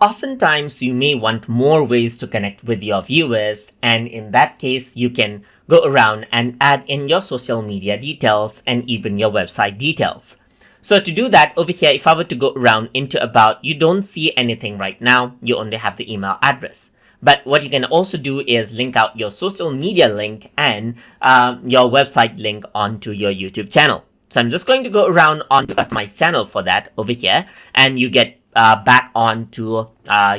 Oftentimes, you may want more ways to connect with your viewers, and in that case, you can go around and add in your social media details and even your website details. So to do that, over here, if I were to go around into About, you don't see anything right now. You only have the email address. But what you can also do is link out your social media link and your website link onto your YouTube channel. So I'm just going to go around onto customize channel for that over here, and you get back onto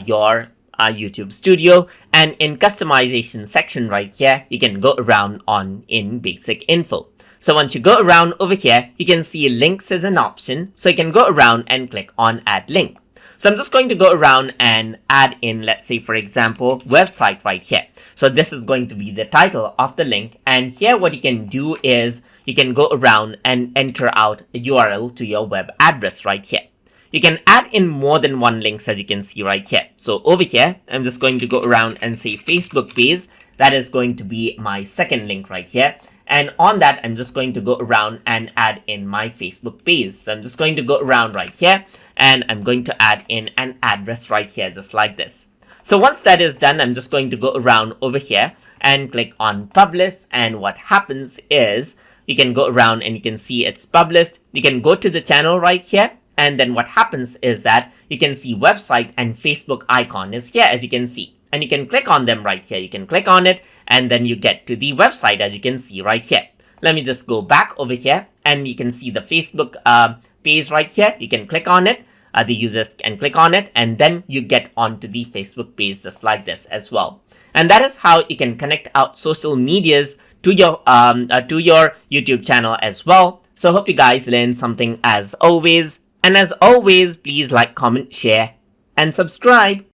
your YouTube studio, and in customization section right here, you can go around on in basic info. So once you go around over here, you can see links as an option. So you can go around and click on add link. So I'm just going to go around and add in, let's say, for example, website right here. So this is going to be the title of the link. And here what you can do is you can go around and enter out a URL to your web address right here. You can add in more than one links, as you can see right here. So over here, I'm just going to go around and say Facebook page. That is going to be my second link right here. And on that, I'm just going to go around and add in my Facebook page. So I'm just going to go around right here, and I'm going to add in an address right here, just like this. So once that is done, I'm just going to go around over here and click on publish. And what happens is you can go around and you can see it's published. You can go to the channel right here. And then what happens is that you can see website and Facebook icon is here, as you can see. And you can click on them right here. You can click on it, and then you get to the website, as you can see right here. Let me just go back over here, and you can see the Facebook page right here. You can click on it. The users can click on it, and then you get onto the Facebook page just like this as well. And that is how you can connect out social medias to your YouTube channel as well. So hope you guys learned something as always. And as always, please like, comment, share, and subscribe.